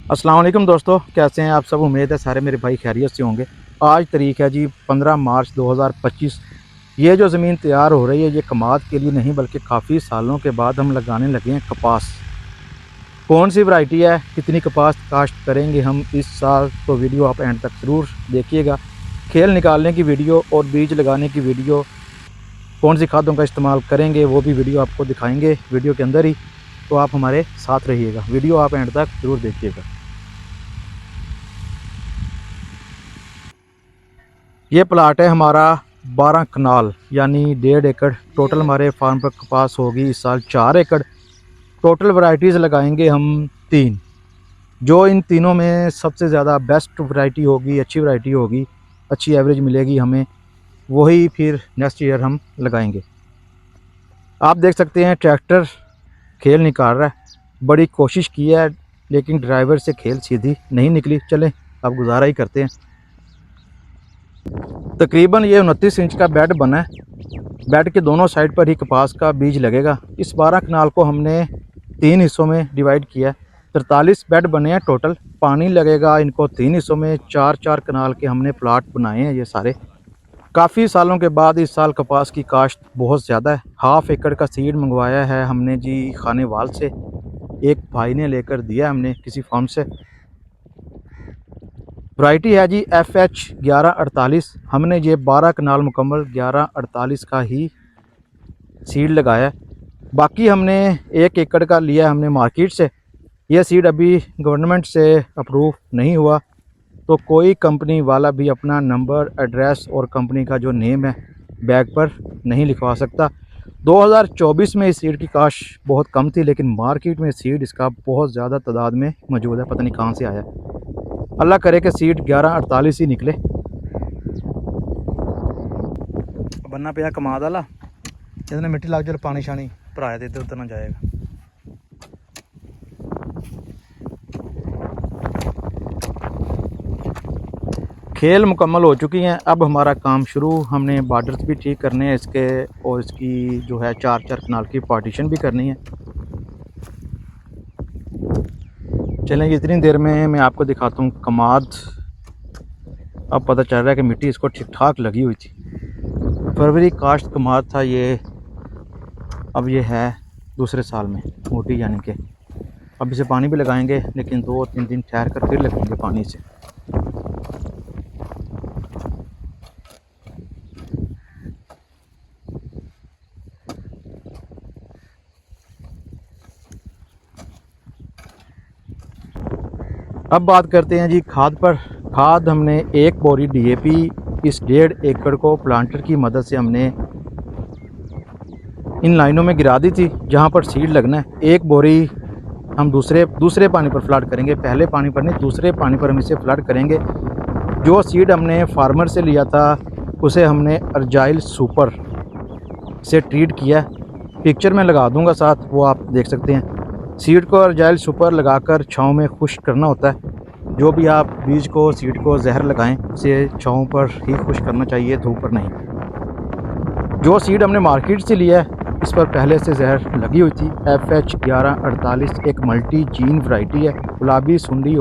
अस्सलाम वालेकुम दोस्तों, कैसे हैं आप सब। उम्मीद है सारे मेरे भाई खैरियत से होंगे। आज तारीख है जी 15 मार्च 2025। ये जो ज़मीन तैयार हो रही है ये कमाद के लिए नहीं बल्कि काफ़ी सालों के बाद हम लगाने लगे हैं कपास। कौन सी वैरायटी है, कितनी कपास काश्त करेंगे हम इस साल, तो वीडियो आप एंड तक ज़रूर देखिएगा। खेल निकालने की वीडियो और बीज लगाने की वीडियो, कौन सी खादों का इस्तेमाल करेंगे वो भी वीडियो आपको दिखाएंगे वीडियो के अंदर ही। तो आप हमारे साथ रहिएगा, वीडियो आप एंड तक ज़रूर देखिएगा। ये प्लाट है हमारा 12 कनाल यानी 1.5 एकड़। टोटल हमारे फार्म पर कपास होगी इस साल 4 एकड़। टोटल वैरायटीज़ लगाएंगे हम 3। जो इन तीनों में सबसे ज़्यादा बेस्ट वैरायटी होगी, अच्छी वैरायटी होगी, अच्छी एवरेज मिलेगी हमें, वही फिर नेक्स्ट ईयर हम लगाएंगे। आप देख सकते हैं ट्रैक्टर खेल निकाल रहा है। बड़ी कोशिश की है लेकिन ड्राइवर से खेल सीधी नहीं निकली। चलें अब गुजारा ही करते हैं। तकरीबन ये 29 इंच का बेड बना है। बेड के दोनों साइड पर ही कपास का बीज लगेगा। इस 12 कनाल को हमने 3 हिस्सों में डिवाइड किया है। 43 बेड बने हैं टोटल। पानी लगेगा इनको 3 हिस्सों में। 4-4 कनाल के हमने प्लाट बनाए हैं ये सारे। काफ़ी सालों के बाद इस साल कपास की काश्त बहुत ज़्यादा है। हाफ एकड़ का सीड मंगवाया है हमने जी खानेवाल से। एक भाई ने लेकर दिया हमने किसी फार्म से। वैरायटी है जी FH 1148। हमने ये 12 कनाल मुकम्मल 1148 का ही सीड लगाया है। बाकी हमने 1 एकड़ का लिया है हमने मार्केट से। यह सीड अभी गवर्नमेंट से अप्रूव नहीं हुआ, तो कोई कंपनी वाला भी अपना नंबर, एड्रेस और कंपनी का जो नेम है बैग पर नहीं लिखवा सकता। 2024 में इस सीड की काश बहुत कम थी, लेकिन मार्केट में सीड इसका बहुत ज़्यादा तादाद में मौजूद है। पता नहीं कहाँ से आया। अल्लाह करे कि सीड 1148 ही निकले। बनना पिया कमाद वाला, जिसने मिट्टी लग जाए पानी शानी भराया तो इधर उधर ना जाएगा। खेल मुकम्मल हो चुकी हैं। अब हमारा काम शुरू। हमने बार्डर्स भी ठीक करने हैं इसके, और इसकी जो है 4-4 कनाल की पार्टीशन भी करनी है। चलें इतनी देर में मैं आपको दिखाता हूँ कमाद। अब पता चल रहा है कि मिट्टी इसको ठीक ठाक लगी हुई थी। फरवरी काश्त कमाद था ये। अब ये है दूसरे साल में मोटी, यानी कि अब इसे पानी भी लगाएंगे, लेकिन 2-3 दिन ठहर कर फिर लगाएंगे पानी से। अब बात करते हैं जी खाद पर। खाद हमने 1 बोरी DAP इस 1.5 एकड़ को प्लांटर की मदद से हमने इन लाइनों में गिरा दी थी जहां पर सीड लगना है। 1 बोरी हम दूसरे पानी पर फ्लड करेंगे, पहले पानी पर नहीं, दूसरे पानी पर हम इसे फ्लड करेंगे। जो सीड हमने फार्मर से लिया था उसे हमने अर्जाइल सुपर से ट्रीट किया। पिक्चर में लगा दूंगा साथ, वो आप देख सकते हैं। सीड को अर्जाइल सुपर लगाकर छांव में खुश्क करना होता है। जो भी आप बीज को, सीड को जहर लगाएं, इसे छांव पर ही खुश्क करना चाहिए, धूप पर नहीं। जो सीड हमने मार्केट से लिया है इस पर पहले से जहर लगी हुई थी। FH 1148 एक मल्टी जीन वैरायटी है। गुलाबी सुंडी।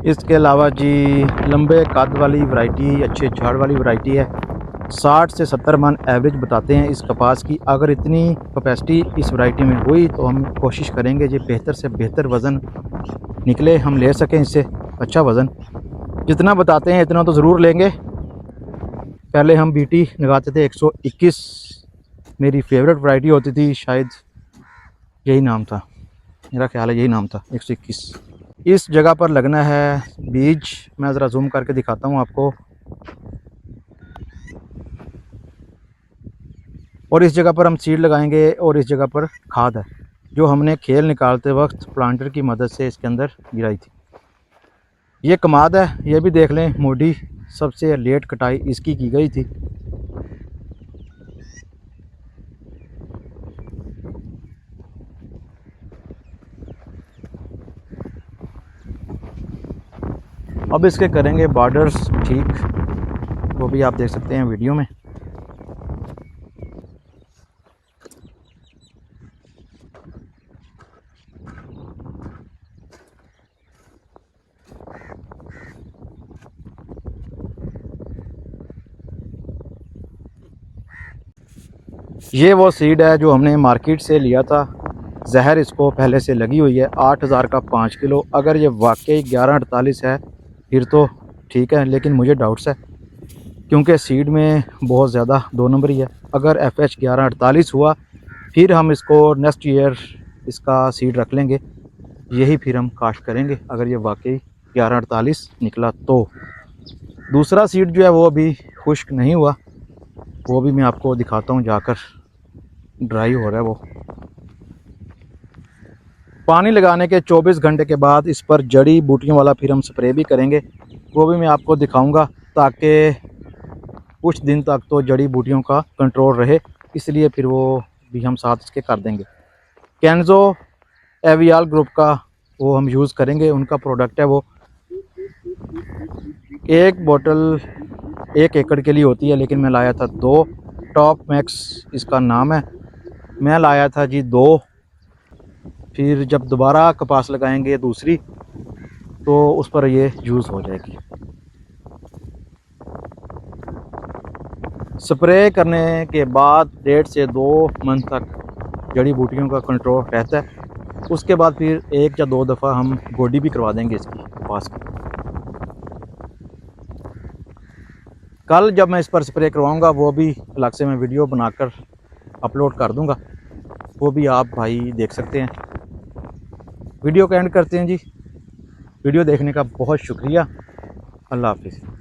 इसके अलावा जी लंबे कद वाली वैरायटी, अच्छे झाड़ वाली वैरायटी है। 60 से 70 मन एवरेज बताते हैं इस कपास की। अगर इतनी कैपेसिटी इस वैरायटी में हुई तो हम कोशिश करेंगे ये बेहतर से बेहतर वज़न निकले, हम ले सकें इससे अच्छा वज़न। जितना बताते हैं इतना तो ज़रूर लेंगे। पहले हम BT लगाते थे 121, मेरी फेवरेट वैरायटी होती थी, शायद यही नाम था, मेरा ख्याल है यही नाम था 121। इस जगह पर लगना है बीज। मैं ज़रा जूम करके दिखाता हूँ आपको। और इस जगह पर हम सीड लगाएंगे और इस जगह पर खाद है जो हमने खेल निकालते वक्त प्लांटर की मदद से इसके अंदर गिराई थी। ये कमाद है, ये भी देख लें, मोटी। सबसे लेट कटाई इसकी की गई थी। अब इसके करेंगे बॉर्डर्स ठीक, वो भी आप देख सकते हैं वीडियो में। ये वो सीड है जो हमने मार्केट से लिया था। जहर इसको पहले से लगी हुई है, 8000 का 5 किलो। अगर ये वाकई 1148 है फिर तो ठीक है, लेकिन मुझे डाउट्स है क्योंकि सीड में बहुत ज़्यादा 2 नंबर ही है। अगर FH 1148 हुआ फिर हम इसको नेक्स्ट ईयर इसका सीड रख लेंगे, यही फिर हम काश्त करेंगे अगर ये वाकई 1148 निकला तो। दूसरा सीड जो है वो अभी खुश्क नहीं हुआ, वो भी मैं आपको दिखाता हूँ जाकर। ड्राई हो रहा है वो। पानी लगाने के 24 घंटे के बाद इस पर जड़ी बूटियों वाला फिर हम स्प्रे भी करेंगे, वो भी मैं आपको दिखाऊंगा ताकि कुछ दिन तक तो जड़ी बूटियों का कंट्रोल रहे, इसलिए फिर वो भी हम साथ इसके कर देंगे। कैंजो एवियाल ग्रुप का वो हम यूज़ करेंगे, उनका प्रोडक्ट है वो। एक बोतल 1 एकड़ के लिए होती है, लेकिन मैं लाया था 2। टॉप मैक्स इसका नाम है। मैं लाया था जी 2। फिर जब दोबारा कपास लगाएंगे दूसरी तो उस पर ये यूज़ हो जाएगी। स्प्रे करने के बाद 1.5 से 2 मंथ तक जड़ी बूटियों का कंट्रोल रहता है। उसके बाद फिर 1 या 2 दफ़ा हम गोडी भी करवा देंगे इसकी कपास की। कल जब मैं इस पर स्प्रे करवाऊंगा वो भी अलग से मैं वीडियो बनाकर अपलोड कर दूंगा, वो भी आप भाई देख सकते हैं। वीडियो को एंड करते हैं जी। वीडियो देखने का बहुत शुक्रिया। अल्लाह हाफिज़।